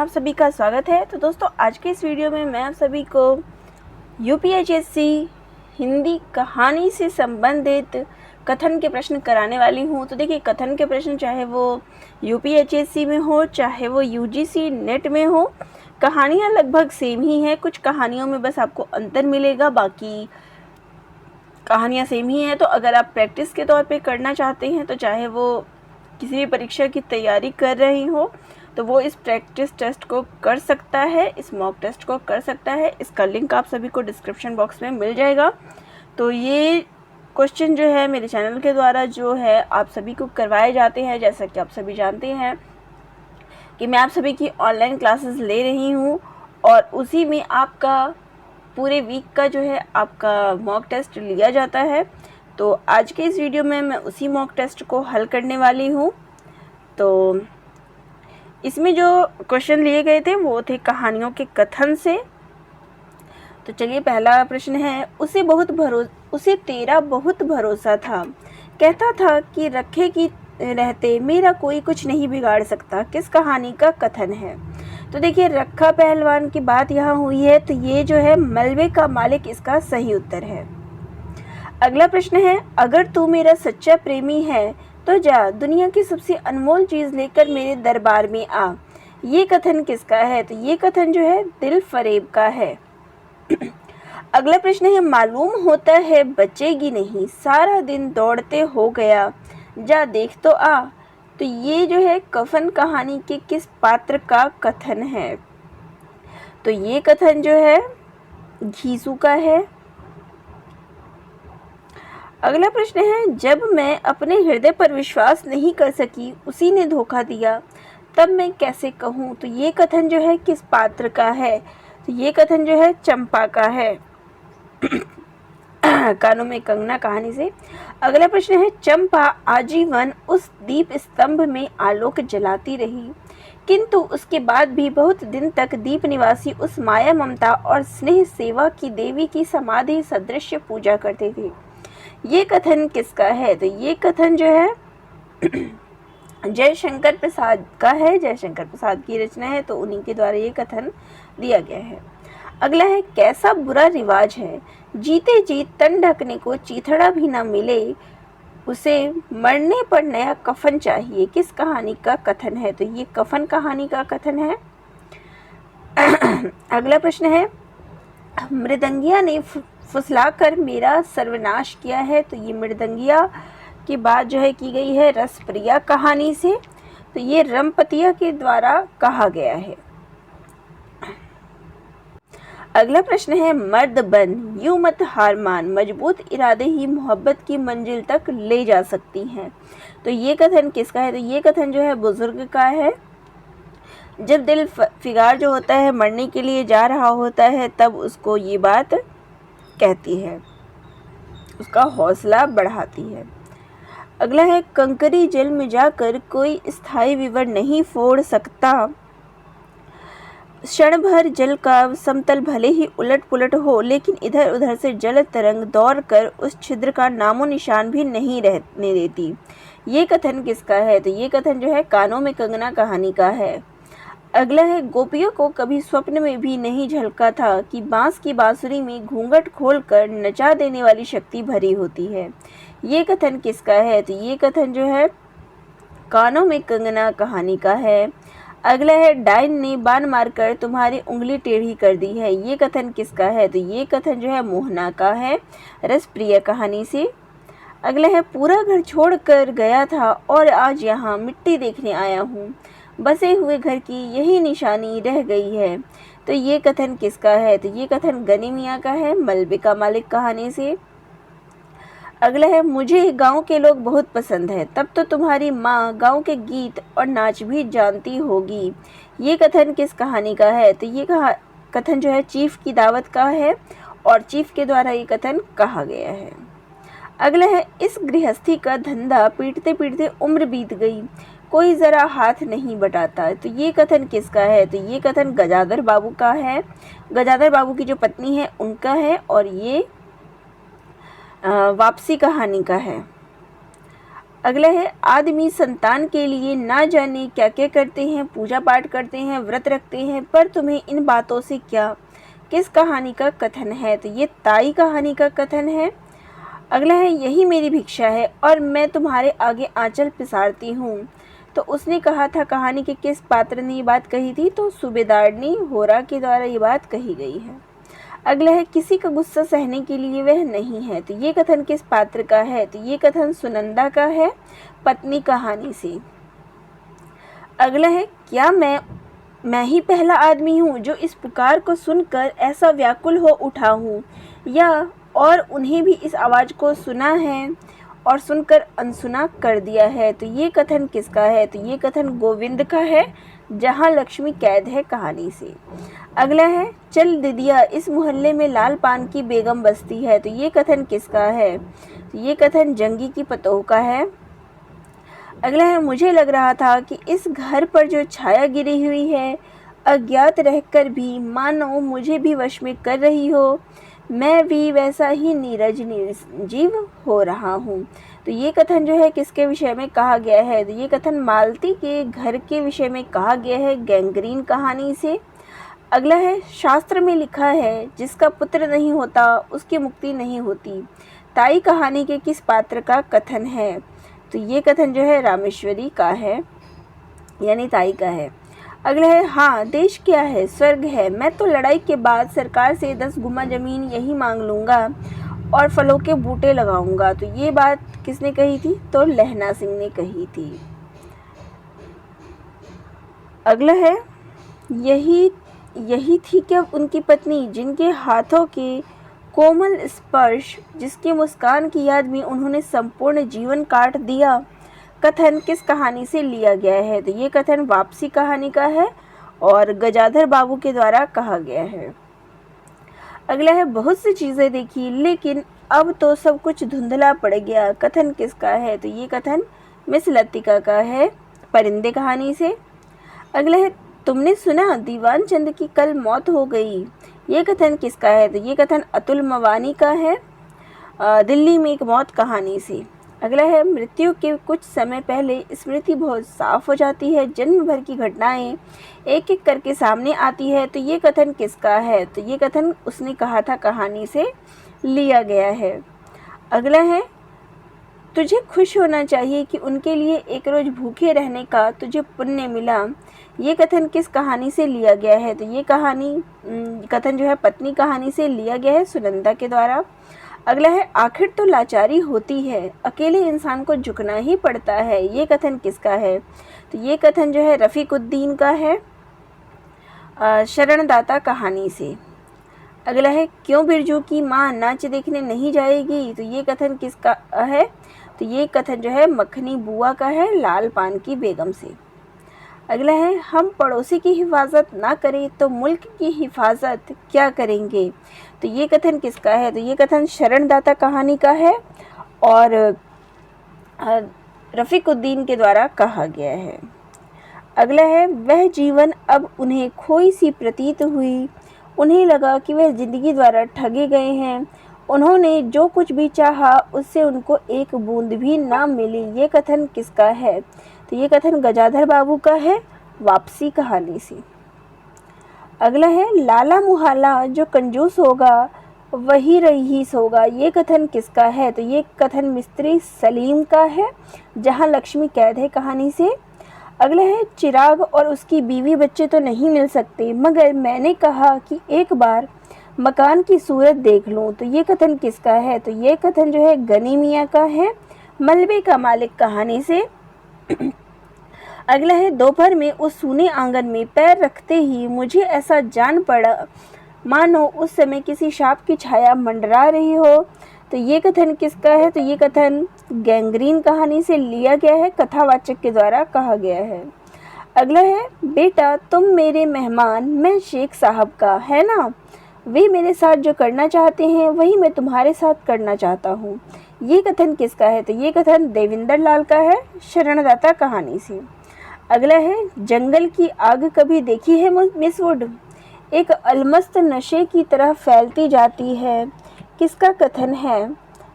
आप सभी का स्वागत है। तो दोस्तों आज के इस वीडियो में मैं आप सभी को यूपीएचएससी हिंदी कहानी से संबंधित कथन के प्रश्न कराने वाली हूँ। तो देखिए, कथन के प्रश्न चाहे वो यूपीएचएससी में हो चाहे वो यूजीसी नेट में हो, कहानियाँ लगभग सेम ही हैं। कुछ कहानियों में बस आपको अंतर मिलेगा, बाकी कहानियाँ सेम ही हैं। तो अगर आप प्रैक्टिस के तौर पे करना चाहते हैं, तो चाहे वो किसी भी परीक्षा की तैयारी कर रही हो, तो वो इस प्रैक्टिस टेस्ट को कर सकता है, इस मॉक टेस्ट को कर सकता है। इसका लिंक आप सभी को डिस्क्रिप्शन बॉक्स में मिल जाएगा। तो ये क्वेश्चन जो है मेरे चैनल के द्वारा जो है आप सभी को करवाए जाते हैं। जैसा कि आप सभी जानते हैं कि मैं आप सभी की ऑनलाइन क्लासेस ले रही हूँ और उसी में आपका पूरे वीक का जो है आपका मॉक टेस्ट लिया जाता है। तो आज के इस वीडियो में मैं उसी मॉक टेस्ट को हल करने वाली हूँ। तो इसमें जो क्वेश्चन लिए गए थे वो थे कहानियों के कथन से। तो चलिए, पहला प्रश्न है, उसे तेरा बहुत भरोसा था, कहता था कि रखे की रहते मेरा कोई कुछ नहीं बिगाड़ सकता, किस कहानी का कथन है? तो देखिए, रखा पहलवान की बात यहाँ हुई है, तो ये जो है मलबे का मालिक इसका सही उत्तर है। अगला प्रश्न है, अगर तू मेरा सच्चा प्रेमी है तो जा दुनिया की सबसे अनमोल चीज़ लेकर मेरे दरबार में आ, ये कथन किसका है? तो ये कथन जो है दिल फरेब का है। अगला प्रश्न है, मालूम होता है बचेगी नहीं, सारा दिन दौड़ते हो गया, जा देख तो आ। तो ये जो है कफन कहानी के किस पात्र का कथन है? तो ये कथन जो है घीसू का है। अगला प्रश्न है, जब मैं अपने हृदय पर विश्वास नहीं कर सकी, उसी ने धोखा दिया, तब मैं कैसे कहूँ? तो ये कथन जो है किस पात्र का है? तो ये कथन जो है चंपा का है। कानों में कंगना कहानी से। अगला प्रश्न है, चंपा आजीवन उस दीप स्तंभ में आलोक जलाती रही, किंतु उसके बाद भी बहुत दिन तक दीप निवासी उस माया ममता और स्नेह सेवा की देवी की समाधि सदृश पूजा करते थे। ये कथन किसका है? तो ये कथन जो है जयशंकर प्रसाद का है। जयशंकर प्रसाद की रचना है, तो उन्हीं के द्वारा ये कथन दिया गया है। अगला है, कैसा बुरा रिवाज है, जीते जी तन ढकने को चीथड़ा भी ना मिले, उसे मरने पर नया कफन चाहिए, किस कहानी का कथन है? तो ये कफन कहानी का कथन है। अगला प्रश्न है, मृदंगिया ने फुसलाकर मेरा सर्वनाश किया है। तो ये मृदंगिया की बात जो है की गई है रसप्रिया कहानी से। तो ये रमपतिया के द्वारा कहा गया है। अगला प्रश्न है, मर्द बन यूं मत हार मान, मजबूत इरादे ही मोहब्बत की मंजिल तक ले जा सकती हैं। तो ये कथन किसका है? तो ये कथन जो है बुजुर्ग का है। जब दिल फिगार जो होता है मरने के लिए जा रहा होता है, तब उसको ये बात कहती है, उसका हौसला बढ़ाती है। अगला है, कंकरी जल में जाकर कोई स्थायी विवर नहीं फोड़ सकता, क्षण भर जल का समतल भले ही उलट पुलट हो, लेकिन इधर उधर से जल तरंग दौड़ कर उस छिद्र का नामो निशान भी नहीं रहने देती। ये कथन किसका है? तो ये कथन जो है कानों में कंगना कहानी का है। अगला है, गोपियों को कभी स्वप्न में भी नहीं झलका था कि बांस की बांसुरी में घूंघट खोलकर नचा देने वाली शक्ति भरी होती है। ये कथन किसका है? तो ये कथन जो है कानों में कंगना कहानी का है। अगला है, डाइन ने बाण मारकर तुम्हारी उंगली टेढ़ी कर दी है। ये कथन किसका है? तो ये कथन जो है मोहना का है रसप्रिया कहानी से। अगला है, पूरा घर छोड़कर गया था और आज यहाँ मिट्टी देखने आया हूँ, बसे हुए घर की यही निशानी रह गई है। तो ये कथन किसका है? तो ये कथन गनी मियाँ का है मलबे का मालिक कहानी से। अगला है, मुझे गांव के लोग बहुत पसंद है, तब तो तुम्हारी माँ गांव के गीत और नाच भी जानती होगी। ये कथन किस कहानी का है? तो ये कथन जो है चीफ की दावत का है और चीफ के द्वारा ये कथन कहा गया है। अगला है, इस गृहस्थी का धंधा पीटते पीटते उम्र बीत गई, कोई ज़रा हाथ नहीं बटाता। तो ये कथन किसका है? तो ये कथन गजाधर बाबू का है। गजाधर बाबू की जो पत्नी है उनका है और ये वापसी कहानी का है। अगला है, आदमी संतान के लिए ना जाने क्या क्या करते हैं, पूजा पाठ करते हैं, व्रत रखते हैं, पर तुम्हें इन बातों से क्या। किस कहानी का कथन है। तो ये ताई कहानी का कथन है। अगला है, यही मेरी भिक्षा है और मैं तुम्हारे आगे आंचल पिसारती हूँ। तो उसने कहा था कहानी के किस पात्र ने ये बात कही थी। तो सूबेदारनी होरा के द्वारा ये बात कही गई है। अगला है, किसी का गुस्सा सहने के लिए वह नहीं है। तो ये कथन किस पात्र का है। तो ये कथन सुनंदा का है, पत्नी कहानी से। अगला है, क्या मैं ही पहला आदमी हूँ जो इस पुकार को सुनकर ऐसा व्याकुल हो उठा हूँ, या और उन्हें भी इस आवाज़ को सुना है और सुनकर अनसुना कर दिया है। तो ये कथन किसका है। तो ये कथन गोविंद का है, जहाँ लक्ष्मी कैद है कहानी से। अगला है, चल दीदिया इस मोहल्ले में लाल पान की बेगम बसती है। तो ये कथन किसका है। तो ये कथन जंगी की पतोह का है। अगला है, मुझे लग रहा था कि इस घर पर जो छाया गिरी हुई है, अज्ञात रहकर भी मानो मुझे भी वश में कर रही हो, मैं भी वैसा ही नीरज निर्जीव हो रहा हूँ। तो ये कथन जो है किसके विषय में कहा गया है। तो ये कथन मालती के घर के विषय में कहा गया है, गैंग्रीन कहानी से। अगला है, शास्त्र में लिखा है जिसका पुत्र नहीं होता उसकी मुक्ति नहीं होती। ताई कहानी के किस पात्र का कथन है। तो ये कथन जो है रामेश्वरी का है, यानी ताई का है। अगला है, हाँ देश क्या है, स्वर्ग है। मैं तो लड़ाई के बाद सरकार से 10 गुमा ज़मीन यही मांग लूँगा और फलों के बूटे लगाऊंगा। तो ये बात किसने कही थी। तो लहना सिंह ने कही थी। अगला है, यही थी क्या उनकी पत्नी जिनके हाथों के कोमल स्पर्श, जिसकी मुस्कान की याद में उन्होंने संपूर्ण जीवन काट दिया। कथन किस कहानी से लिया गया है। तो ये कथन वापसी कहानी का है और गजाधर बाबू के द्वारा कहा गया है। अगला है, बहुत सी चीज़ें देखी लेकिन अब तो सब कुछ धुंधला पड़ गया। कथन किसका है। तो ये कथन मिस लतिका का है, परिंदे कहानी से। अगला है, तुमने सुना दीवान चंद की कल मौत हो गई। ये कथन किसका है। तो ये कथन अतुल मवानी का है, दिल्ली में एक मौत कहानी से। अगला है, मृत्यु के कुछ समय पहले स्मृति बहुत साफ हो जाती है, जन्म भर की घटनाएं एक एक करके सामने आती है। तो ये कथन किसका है। तो ये कथन उसने कहा था कहानी से लिया गया है। अगला है, तुझे खुश होना चाहिए कि उनके लिए एक रोज भूखे रहने का तुझे पुण्य मिला। ये कथन किस कहानी से लिया गया है। तो ये कथन जो है पत्नी कहानी से लिया गया है, सुनंदा के द्वारा। अगला है, आखिर तो लाचारी होती है, अकेले इंसान को झुकना ही पड़ता है। ये कथन किसका है। तो ये कथन जो है रफ़ीकुद्दीन का है, शरणदाता कहानी से। अगला है, क्यों बिरजू की माँ नाच देखने नहीं जाएगी। तो ये कथन किसका है। तो ये कथन जो है मखनी बुआ का है, लाल पान की बेगम से। अगला है, हम पड़ोसी की हिफाजत ना करें तो मुल्क की हिफाजत क्या करेंगे। तो ये कथन किसका है। तो ये कथन शरणदाता कहानी का है और रफ़ीकुद्दीन के द्वारा कहा गया है। अगला है, वह जीवन अब उन्हें खोई सी प्रतीत हुई, उन्हें लगा कि वह जिंदगी द्वारा ठगे गए हैं। उन्होंने जो कुछ भी चाहा उससे उनको एक बूंद भी ना मिली। ये कथन किसका है। तो ये कथन गजाधर बाबू का है, वापसी कहानी से। अगला है, लाला मुहाला जो कंजूस होगा वही रईस होगा। ये कथन किसका है। तो ये कथन मिस्त्री सलीम का है, जहाँ लक्ष्मी कैद है कहानी से। अगला है, चिराग और उसकी बीवी बच्चे तो नहीं मिल सकते, मगर मैंने कहा कि एक बार मकान की सूरत देख लूं। तो ये कथन किसका है। तो ये कथन जो है गनी मियाँ का है, मलबे का मालिक कहानी से। अगला है, दोपहर में उस सूने आंगन में पैर रखते ही मुझे ऐसा जान पड़ा मानो उस समय किसी सांप की छाया मंडरा रही हो। तो ये कथन किसका है। तो ये कथन गैंग्रीन कहानी से लिया गया है, कथावाचक के द्वारा कहा गया है। अगला है, बेटा तुम मेरे मेहमान, मैं शेख साहब का, है ना। वे मेरे साथ जो करना चाहते हैं वही मैं तुम्हारे साथ करना चाहता हूँ। ये कथन किसका है। तो ये कथन देविंदर लाल का है, शरणदाता कहानी से। अगला है, जंगल की आग कभी देखी है मिस वुड, एक अलमस्त नशे की तरह फैलती जाती है। किसका कथन है।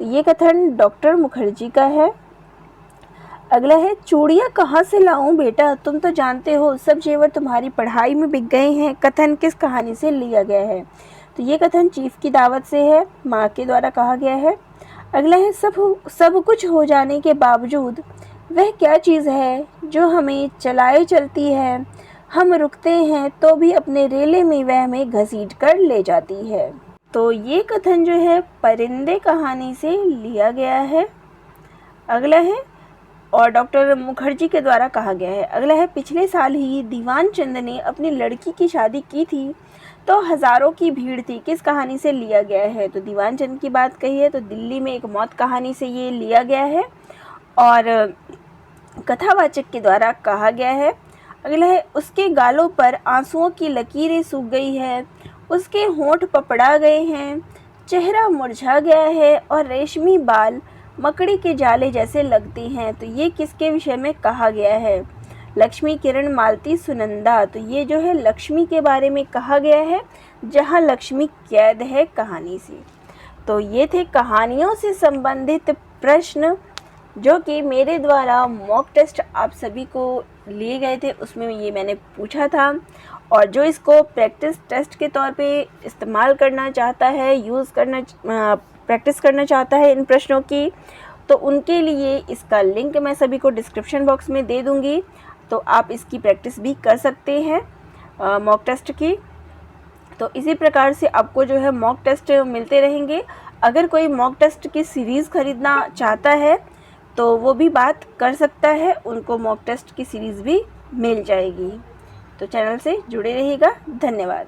तो ये कथन डॉक्टर मुखर्जी का है। अगला है चूड़ियाँ कहाँ से लाऊं बेटा, तुम तो जानते हो सब जेवर तुम्हारी पढ़ाई में बिक गए हैं। कथन किस कहानी से लिया गया है? तो ये कथन चीफ की दावत से है, माँ के द्वारा कहा गया है। अगला है सब कुछ हो जाने के बावजूद वह क्या चीज़ है जो हमें चलाए चलती है, हम रुकते हैं तो भी अपने रेले में वह हमें घसीट कर ले जाती है। तो ये कथन जो है परिंदे कहानी से लिया गया है। अगला है और डॉक्टर मुखर्जी के द्वारा कहा गया है। अगला है पिछले साल ही दीवान चंद ने अपनी लड़की की शादी की थी तो हज़ारों की भीड़ थी, किस कहानी से लिया गया है? तो दीवान चंद की बात कही है तो दिल्ली में एक मौत कहानी से ये लिया गया है और कथावाचक के द्वारा कहा गया है। अगला है उसके गालों पर आंसुओं की लकीरें सूख गई है, उसके होंठ पपड़ा गए हैं, चेहरा मुरझा गया है और रेशमी बाल मकड़ी के जाले जैसे लगते हैं। तो ये किसके विषय में कहा गया है? लक्ष्मी किरण मालती सुनंदा। तो ये जो है लक्ष्मी के बारे में कहा गया है, जहाँ लक्ष्मी कैद है कहानी से। तो ये थे कहानियों से संबंधित प्रश्न जो कि मेरे द्वारा मॉक टेस्ट आप सभी को लिए गए थे, उसमें ये मैंने पूछा था। और जो इसको प्रैक्टिस टेस्ट के तौर पे इस्तेमाल करना चाहता है, प्रैक्टिस करना चाहता है इन प्रश्नों की, तो उनके लिए इसका लिंक मैं सभी को डिस्क्रिप्शन बॉक्स में दे दूँगी। तो आप इसकी प्रैक्टिस भी कर सकते हैं मॉक टेस्ट की। तो इसी प्रकार से आपको जो है मॉक टेस्ट मिलते रहेंगे। अगर कोई मॉक टेस्ट की सीरीज़ ख़रीदना चाहता है तो वो भी बात कर सकता है, उनको मॉक टेस्ट की सीरीज़ भी मिल जाएगी। तो चैनल से जुड़े रहिएगा। धन्यवाद।